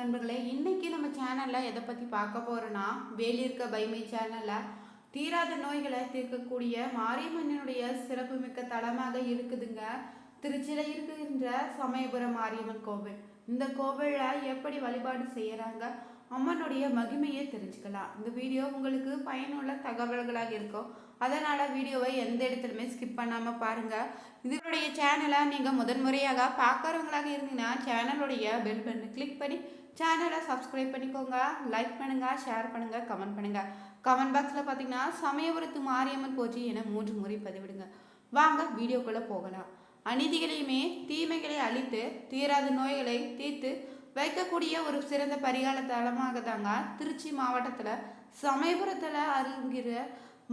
நண்பர்களே, இன்னைக்கு நம்ம சேனல்ல எதை பத்தி பார்க்க போறோம்னா, வேலியிருக்க பைமை சேனல்ல தீராத நோய்களை தீர்க்கக்கூடிய மாரியம்மனுடைய சிறப்புமிக்க தலமாக இருக்குதுங்க. திருச்சியில இருக்கின்ற சமயபுரம் மாரியம்மன் கோவில். இந்த கோவில்ல எப்படி வழிபாடு செய்யறாங்க, அம்மனுடைய மகிமையை தெரிஞ்சுக்கலாம். இந்த வீடியோ உங்களுக்கு பயனுள்ள தகவல்களாக இருக்கும். அதனால வீடியோவை எந்த இடத்துலையுமே ஸ்கிப் பண்ணாம பாருங்க. இதனுடைய சேனலை நீங்க முதன்முறையாக பார்க்குறவங்களாக இருந்தீங்கன்னா சேனலுடைய பெல் பட்டனை கிளிக் பண்ணி சேனலை சப்ஸ்கிரைப் பண்ணிக்கோங்க. லைக் பண்ணுங்க, ஷேர் பண்ணுங்க, கமெண்ட் பண்ணுங்க. கமெண்ட் பாக்ஸில் பார்த்தீங்கன்னா சமயபுரத்து மாரியம்மன் போற்றி என 3 முறை பதிவிடுங்க. வாங்க வீடியோக்குள்ளே போகலாம். அநீதிகளையுமே தீமைகளை அழித்து தீராத நோய்களை தீர்த்து வைக்கக்கூடிய ஒரு சிறந்த பரிகார தலமாக தாங்க திருச்சி மாவட்டத்தில் சமயபுரத்தில் அருள்கிற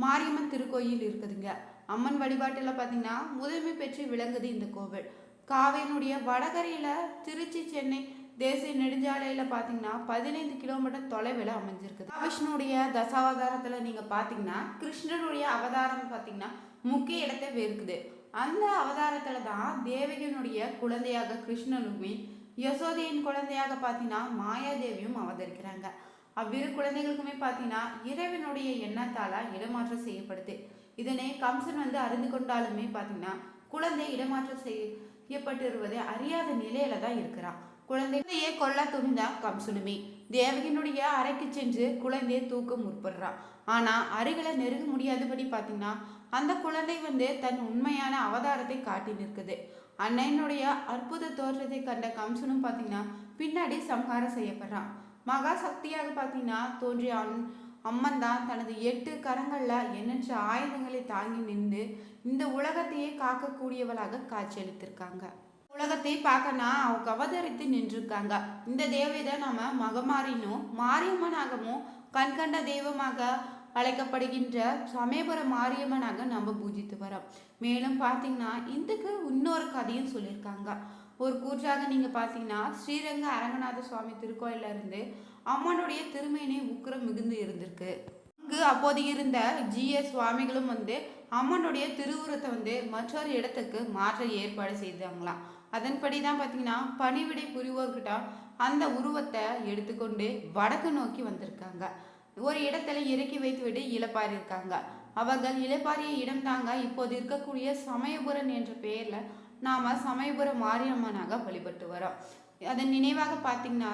மாரியம்மன் திருக்கோயில் இருக்குதுங்க. அம்மன் வழிபாட்டில் பார்த்தீங்கன்னா முதன்மை பெற்று விளங்குது இந்த கோவில். காவிரியினுடைய வடகரையில் திருச்சி சென்னை தேசிய நெடுஞ்சாலையில் பார்த்தீங்கன்னா 15 கிலோமீட்டர் தொலைவில் அமைஞ்சிருக்குது. விஷ்ணுடைய தசாவதாரத்தில் நீங்கள் பார்த்தீங்கன்னா கிருஷ்ணனுடைய அவதாரம் பார்த்தீங்கன்னா முக்கிய இடத்தை இருக்குது. அந்த அவதாரத்தில் தான் தேவகியினுடைய குழந்தையாக கிருஷ்ணனுமே யசோதையின் குழந்தையாக பார்த்தீங்கன்னா மாயாதேவியும் அவதரிக்கிறாங்க. அவ்விரு குழந்தைகளுக்குமே பார்த்தீங்கன்னா இறைவனுடைய எண்ணத்தால் இடமாற்றம் செய்யப்படுது. இதனை கம்சன் அறிந்து கொண்டாலுமே பார்த்தீங்கன்னா குழந்தை இடமாற்றம் செய்யப்பட்டிருவதை அறியாத நிலையில தான் இருக்கிறான். குழந்தையை கொல்ல துணிந்த கம்சனுமே தேவகியினுடைய அறைக்கு சென்று குழந்தையை தூக்க முற்படுறான். ஆனா அருகில நெருங்க முடியாதபடி பார்த்தீங்கன்னா அந்த குழந்தை தன் உண்மையான அவதாரத்தை காட்டி நிற்குது. அன்னையினுடைய அற்புத தோற்றத்தை கண்ட கம்சனும் பார்த்தீங்கன்னா பின்னாடி சம்ஹாரம் செய்யப்படுறான். மகா சக்தியாக பார்த்தீங்கன்னா தோன்றிய அம்மன் தான் தனது 8 கரங்கள்ல எண்ணற்ற ஆயுதங்களை தாங்கி நின்று இந்த உலகத்தையே காக்கக்கூடியவளாக காட்சியளித்திருக்காங்க. உலகத்தை பார்க்கனா அவங்க அவதரித்து நின்றுருக்காங்க. இந்த தேவதை நம்ம மகமாரினும் மாரியம்மனாகவும் கண்கண்ட தெய்வமாக அழைக்கப்படுகின்ற சமயபுரம் மாரியம்மனாக நம்ம பூஜித்து வரோம். மேலும் பார்த்தீங்கன்னா இதுக்கு இன்னொரு கதையும் சொல்லியிருக்காங்க. ஒரு கூற்றாக நீங்க பார்த்தீங்கன்னா ஸ்ரீரங்க அரங்கநாத சுவாமி திருக்கோயில இருந்து அம்மனுடைய திருமேனி உக்கிரம் மிகுந்து இருந்திருக்கு. அங்கு அப்போது இருந்த GS சுவாமிகளும் அம்மனுடைய திருவுருவத்தை மற்றொரு இடத்துக்கு மாற்ற ஏற்பாடு செய்தாங்களாம். அதன்படி தான் பார்த்தீங்கன்னா பணிவிடை புரிவோர்கிட்ட அந்த உருவத்தை எடுத்துக்கொண்டு வடக்கு நோக்கி வந்திருக்காங்க. ஒரு இடத்துல இறக்கி வைத்துவிட்டு இளப்பாரி இருக்காங்க. அவர்கள் இளப்பாரிய இடம் தாங்க இப்போது இருக்கக்கூடிய சமயபுரம் என்ற பெயர்ல நாம சமயபுரம் மாரியம்மனாக வழிபட்டு வரோம். அதன் நினைவாக பார்த்தீங்கன்னா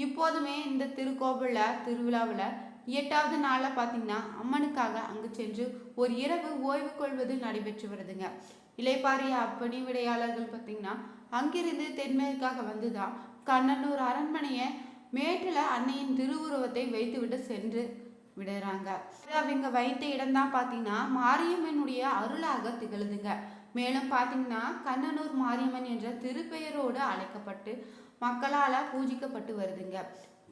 இப்போதுமே இந்த திருக்கோவிலில் திருவிழாவில் 8வது நாளில் பார்த்தீங்கன்னா அம்மனுக்காக அங்கு சென்று ஒரு இரவு ஓய்வு கொள்வது நடைபெற்று வருதுங்க. இளைப்பாரிய அப்பணி விடையாளர்கள் பார்த்தீங்கன்னா அங்கிருந்து தென்மேற்காக வந்துதான் கண்ணனூர் அரண்மனையை மேட்டில் அன்னையின் திருவுருவத்தை வைத்துவிட்டு சென்று விடுறாங்க. அவங்க வைத்த இடம்தான் பார்த்தீங்கன்னா மாரியம்மனுடைய அருளாக திகழுதுங்க. மேலும் பார்த்தீங்கன்னா கண்ணனூர் மாரியம்மன் என்ற திருப்பெயரோடு அழைக்கப்பட்டு மக்களால் பூஜிக்கப்பட்டு வருதுங்க.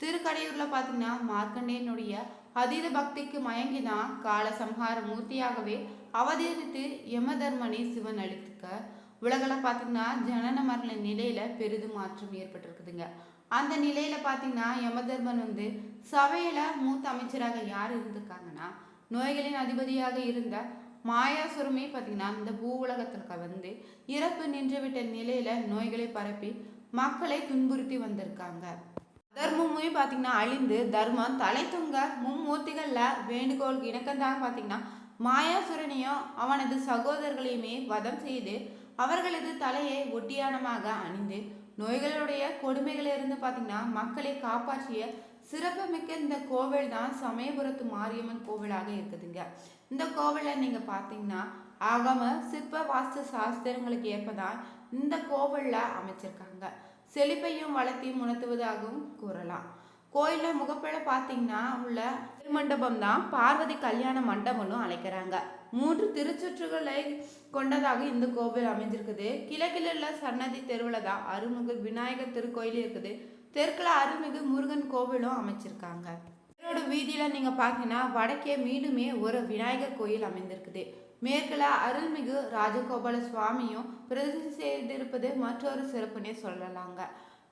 திருக்கடையூர்ல பார்த்தீங்கன்னா மார்க்கண்டேயனுடைய அதீத பக்திக்கு மயங்கிதான் கால சம்ஹார மூர்த்தியாகவே அவதரித்து யமதர்மனை சிவன் அளித்துக்க உலகில் பார்த்தீங்கன்னா ஜனன மரண நிலையில பெரிதும் மாற்றம் ஏற்பட்டிருக்குதுங்க. அந்த நிலையில பார்த்தீங்கன்னா யமதர்மன் சபையில மூத்த அமைச்சராக யார் இருந்திருக்காங்கன்னா நோய்களின் அதிபதியாக இருந்த மாயாசுரமே பார்த்தீங்கன்னா இந்த பூ உலகத்திற்கு இறப்பு நின்றுவிட்ட நிலையில நோய்களை பரப்பி மக்களை துன்புறுத்தி வந்திருக்காங்க. தர்மமே பார்த்தீங்கன்னா அழிந்து தர்மம் தலை தொங்க மும்மூர்த்திகள்ல வேண்டுகோள் இணக்கந்தாக பார்த்தீங்கன்னா மாயாசுரனையும் அவனது சகோதரர்களையுமே வதம் செய்து அவர்களது தலையை ஒட்டியானமாக அணிந்து நோய்களுடைய கொடுமைகளிலிருந்து பார்த்தீங்கன்னா மக்களை காப்பாற்றிய சிறப்புமிக்க இந்த கோவில் தான் சமயபுரத்து மாரியம்மன் கோவிலாக இருக்குதுங்க. இந்த கோவிலை நீங்க பார்த்தீங்கன்னா ஆகம சிற்ப வாஸ்து சாஸ்திரங்களுக்கு ஏற்பதான் இந்த கோவில்ல அமைச்சிருக்காங்க. செழிப்பையும் வளத்தையும் உணர்த்துவதாகவும் கூறலாம். கோயில முகப்பில பார்த்தீங்கன்னா உள்ள திருமண்டபம் தான் பார்வதி கல்யாண மண்டபம்னு அழைக்கிறாங்க. 3 திருச்சுற்றுகளை கொண்டதாக இந்த கோவில் அமைஞ்சிருக்குது. கிழக்கில் உள்ள சன்னதி தெருவில் தான் அருள்மிகு விநாயகர் திருக்கோயில் இருக்குது. தெற்குல அருள்மிகு முருகன் கோவிலும் அமைச்சிருக்காங்க. வீதியில நீங்க பார்த்தீங்கன்னா வடக்கே மீண்டுமே ஒரு விநாயகர் கோயில் அமைந்திருக்குது. மேற்குல அருள்மிகு ராஜகோபால சுவாமியும் பிரதிஷ்டை செய்திருப்பது மற்றொரு சிறப்புனே சொல்லலாங்க.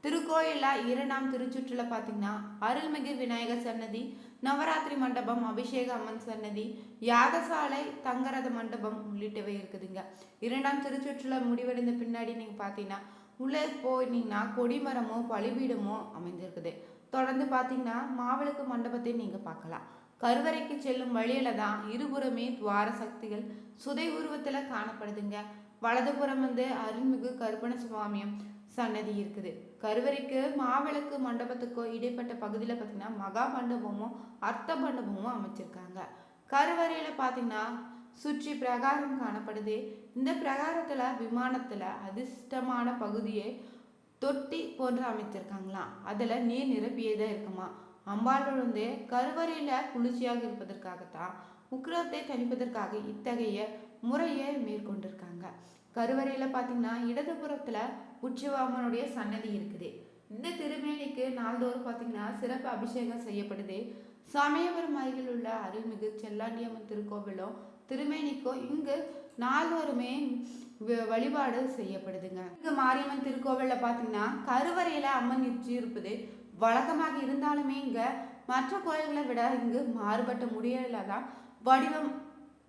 திருக்கோயில 2ஆம் திருச்சுற்றுல பார்த்தீங்கன்னா அருள்மிகு விநாயகர் சன்னதி, நவராத்திரி மண்டபம், அபிஷேக அம்மன் சன்னதி, யாகசாலை, தங்கரத மண்டபம் உள்ளிட்டவை இருக்குதுங்க. 2ஆம் திருச்சுற்றுல முடிவடைந்த பின்னாடி நீங்க பார்த்தீங்கன்னா உள்ளே போனீங்கன்னா கொடிமரமோ பலிபீடமோ அமைந்திருக்குது. தொடர்ந்து பார்த்தீங்கன்னா மாவிளக்கு மண்டபத்தை நீங்கள் பார்க்கலாம். கருவறைக்கு செல்லும் வழியில தான் இருபுறமே துவார சக்திகள் சுதை உருவத்தில் காணப்படுதுங்க. வலதுபுறம் வந்து அருள்மிகு கருப்பண சுவாமியம் சன்னதி இருக்குது. கருவறைக்கு மாவிளக்கு மண்டபத்துக்கோ இடைப்பட்ட பகுதியில் பார்த்தீங்கன்னா மகா மண்டபமும் அர்த்த மண்டபமும் அமைச்சிருக்காங்க. கருவறையில் பார்த்தீங்கன்னா சுற்றி பிரகாரம் காணப்படுது. இந்த பிரகாரத்தில் விமானத்தில் அதிர்ஷ்டமான பகுதியை தொட்டி போன்று அமைச்சிருக்காங்களாம். அதில் நீர் நிரப்பியதாக இருக்குமா. அம்பாள் வந்து கருவறையில் குளிர்ச்சியாக இருப்பதற்காகத்தான் உக்கிரத்தை தணிப்பதற்காக இத்தகைய முறையை மேற்கொண்டிருக்காங்க. கருவறையில் பார்த்தீங்கன்னா இடதுபுறத்தில் உற்சவம்மனுடைய சன்னதி இருக்குது. இந்த திருமேனிக்கு நாள்தோறும் பார்த்தீங்கன்னா சிறப்பு அபிஷேகம் செய்யப்படுது. சமயபுரம் அருகில் உள்ள அருள்மிகு செல்லாண்டியம்மன் திருக்கோவிலும் திருமேனிக்கோ இங்கு நாள்தோறுமே வழிபாடு செய்யப்படுதுங்க. இங்கு மாரியம்மன் திருக்கோவிலில் பார்த்தீங்கன்னா கருவறையில் அம்மன் நிற்சி இருப்பது வழக்கமாக இருந்தாலுமே இங்கே மற்ற கோயில்களை விட இங்கு மாறுபட்ட முறையில தான் வடிவம்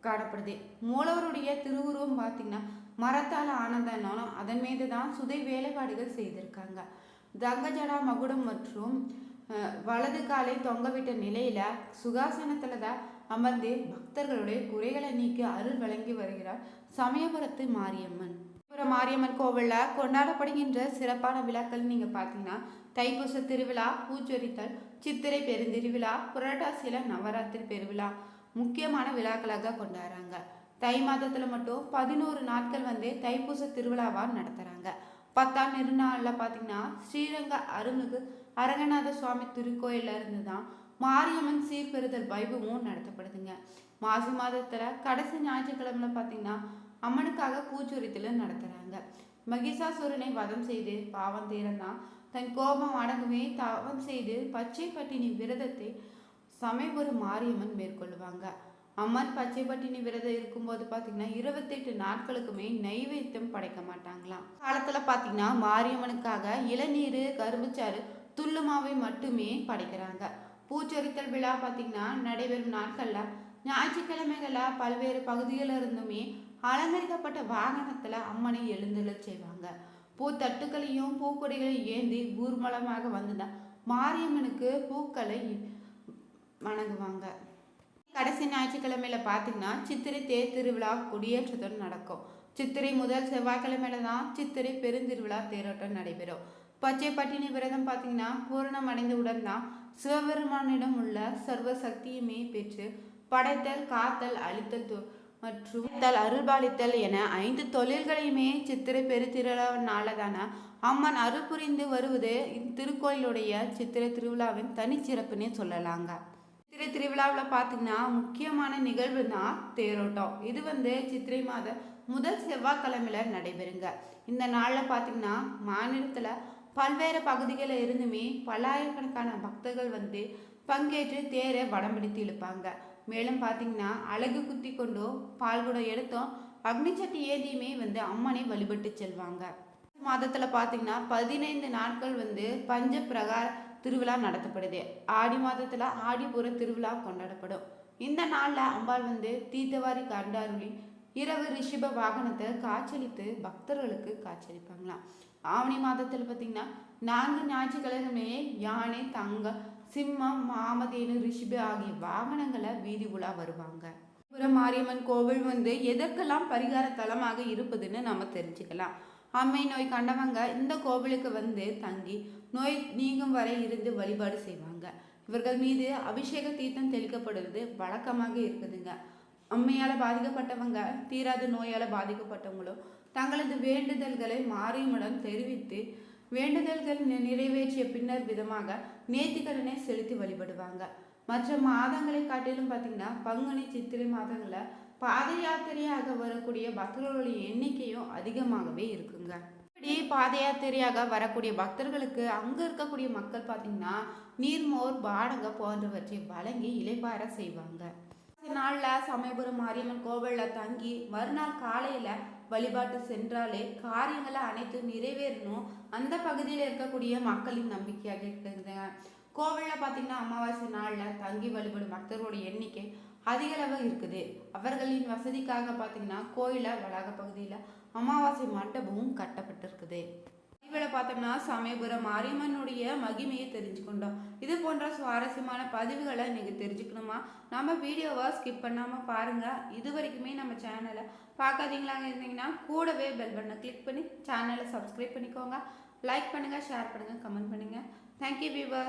காணப்படுது. மூலவருடைய திருவுருவம் பார்த்தீங்கன்னா மரத்தால் ஆனந்தாலும் அதன் மீது தான் சுதை வேலைப்பாடுகள் செய்திருக்காங்க. தங்கஜடா மகுடம் மற்றும் வலது காலை தொங்கவிட்ட நிலையில சுகாசனத்துல தான் அமர்ந்து பக்தர்களுடைய குறைகளை நீக்கி அருள் வழங்கி வருகிறார் சமயபுரத்து மாரியம்மன். மாரியம்மன் கோவில்ல கொண்டாடப்படுகின்ற சிறப்பான விழாக்கள் நீங்க பார்த்தீங்கன்னா தைப்பூச திருவிழா, பூச்சொரித்தல், சித்திரை பெருந்திருவிழா, புரட்டாசியில நவராத்திரி பெருவிழா முக்கியமான விழாக்களாக கொண்டாடுறாங்க. தை மாதத்துல மட்டும் 11 நாட்கள் வந்து தைப்பூச திருவிழாவா நடத்துறாங்க. 10ஆம் நெருநாளில் பார்த்தீங்கன்னா ஸ்ரீரங்க அருள்மிகு அரங்கநாத சுவாமி திருக்கோயில இருந்து தான் மாரியம்மன் சீர்பெறுதல் வைபவமும் நடத்தப்படுதுங்க. மாசி மாதத்துல கடைசி ஞாயிற்றுக்கிழமை பார்த்தீங்கன்னா அம்மனுக்காக பூச்சொரித்தல் நடத்துறாங்க. மகிஷாசுரனை வதம் செய்து பாவம் தீரந்தான் தன் கோபம் அடங்குமே தவம் செய்து பச்சை பட்டினி விரதத்தை சமயபுரம் மாரியம்மன் மேற்கொள்ளுவாங்க. அம்மன் பச்சை பட்டினி விரதம் இருக்கும்போது பார்த்தீங்கன்னா 28 நாட்களுக்குமே நைவேத்தியம் படைக்க மாட்டாங்களாம். காலத்துல பார்த்தீங்கன்னா மாரியம்மனுக்காக இளநீர், கரும்புச்சாறு, துள்ளுமாவை மட்டுமே படைக்கிறாங்க. பூச்சொரித்தல் விழா பார்த்தீங்கன்னா நடைபெறும் நாட்கள்ல ஞாயிற்றுக்கிழமைகள பல்வேறு பகுதிகளில் இருந்துமே அலங்கரிக்கப்பட்ட வாகனத்துல அம்மனை எழுந்தருளச் செய்வாங்க. பூத்தட்டுக்களையும் பூக்கொடிகளையும் ஏந்தி ஊர்வலமாக வந்துதான் மாரியம்மனுக்கு பூக்களை வணங்குவாங்க. கடைசி ஞாயிற்றுக்கிழமையில பார்த்தீங்கன்னா சித்திரை தேர் திருவிழா கொடியேற்றத்துடன் நடக்கும். சித்திரை முதல் செவ்வாய்க்கிழமையில தான் சித்திரை பெருந்திருவிழா தேரோட்டம் நடைபெறும். பச்சை பட்டினி விரதம் பார்த்தீங்கன்னா பூரணம் அடைந்தவுடன் தான் சிவபெருமானிடம் உள்ள சர்வ சக்தியுமே பெற்று படைத்தல், காத்தல், அழித்தல் மற்றும் அருள்பாலித்தல் என 5 தொழில்களையுமே சித்திரை பெருத்திருவிழாவினால தானே அம்மன் அருள் புரிந்து வருவது இத்திருக்கோயிலுடைய சித்திரை திருவிழாவின் தனிச்சிறப்புன்னே சொல்லலாங்க. சித்திரை திருவிழாவில் பார்த்தீங்கன்னா முக்கியமான நிகழ்வு தான் தேரோட்டம். இது வந்து சித்திரை மாத முதல் செவ்வாய்க்கிழமையில நடைபெறுங்க. இந்த நாளில் பார்த்தீங்கன்னா மாநிலத்தில் பல்வேறு பகுதிகளில் இருந்துமே பல்லாயிரக்கணக்கான பக்தர்கள் வந்து பங்கேற்று தேரை வடம் பிடித்து இழுப்பாங்க. மேலும் பார்த்தீங்கன்னா அழகு குத்தி கொண்டோ பால்குடம் எடுத்தோம் அக்னிச்சட்டி ஏந்தியுமே வந்து அம்மனை வழிபட்டு செல்வாங்க. மாதத்தில் பார்த்தீங்கன்னா 15 நாட்கள் வந்து பஞ்ச பிரகார திருவிழா நடத்தப்படுது. ஆடி மாதத்தில் ஆடிப்புற திருவிழா கொண்டாடப்படும். இந்த நாளில் அம்பாள் வந்து தீர்த்தவாரி கண்டாருளி இரவு ரிஷிப வாகனத்தை காட்சியளித்து பக்தர்களுக்கு காட்சியளிப்பாங்களாம். ஆவணி மாதத்தில் பார்த்தீங்கன்னா 4 ஞாயிற்றுக்கிழமை யானை, தங்க, சிம்மம், மாமதேனு, ரிஷிபு ஆகிய வாகனங்களை வீதி உலா வருவாங்க. மாரியம்மன் கோவில் வந்து எதற்கெல்லாம் பரிகார தலமாக இருப்பதுன்னு நம்ம தெரிஞ்சுக்கலாம். அம்மை நோய் கண்டவங்க இந்த கோவிலுக்கு வந்து தங்கி நோய் நீங்கும் வரை இருந்து வழிபாடு செய்வாங்க. இவர்கள் மீது அபிஷேக தீர்த்தம் தெளிக்கப்படுவது வழக்கமாக இருக்குதுங்க. அம்மையால் பாதிக்கப்பட்டவங்க, தீராத நோயால் பாதிக்கப்பட்டவங்களும் தங்களது வேண்டுதல்களை மாரியம்மனிடம் தெரிவித்து வேண்டுதல்கள் நிறைவேற்றிய பின்னர் விதமாக நேர்த்திக்கடனை செலுத்தி வழிபடுவாங்க. மற்ற மாதங்களை காட்டிலும் பார்த்தீங்கன்னா பங்குனி, சித்திரை மாதங்களில் பாத யாத்திரையாக வரக்கூடிய பக்தர்களுடைய எண்ணிக்கையும் அதிகமாகவே இருக்குங்க. இப்படி பாத யாத்திரையாக வரக்கூடிய பக்தர்களுக்கு அங்கே இருக்கக்கூடிய மக்கள் பார்த்தீங்கன்னா நீர்மோர், பானங்க போன்றவற்றை வழங்கி இளைப்பாற செய்வாங்க. நாளில் சமயபுரம் மாரியம்மன் கோவிலில் தங்கி மறுநாள் காலையில் வழிபாட்டு சென்றாலே காரியங்களை அனைத்தும் நிறைவேறணும் அந்த பகுதியில் இருக்கக்கூடிய மக்களின் நம்பிக்கையாக இருக்குதுங்க. கோவிலில் பார்த்தீங்கன்னா அமாவாசை நாளில் தங்கி வழிபடும் பக்தர்களுடைய எண்ணிக்கை அதிகளவு இருக்குது. அவர்களின் வசதிக்காக பார்த்தீங்கன்னா கோயில வளாக பகுதியில் அமாவாசை மண்டபமும் கட்டப்பட்டிருக்குது. இதில் பார்த்தோம்னா சமயபுரம் மாரியம்மனுடைய மகிமையை தெரிஞ்சுக்கொண்டோம். இது போன்ற சுவாரஸ்யமான பதிவுகளை நீங்கள் தெரிஞ்சுக்கணுமா, நம்ம வீடியோவை ஸ்கிப் பண்ணாமல் பாருங்கள். இது வரைக்குமே நம்ம சேனலை பார்க்காதீங்களாங்க இருந்தீங்கன்னா கூடவே பெல் பட்டனை கிளிக் பண்ணி சேனலை சப்ஸ்கிரைப் பண்ணிக்கோங்க. லைக் பண்ணுங்கள், ஷேர் பண்ணுங்கள், கமெண்ட் பண்ணுங்கள். Thank you viewer.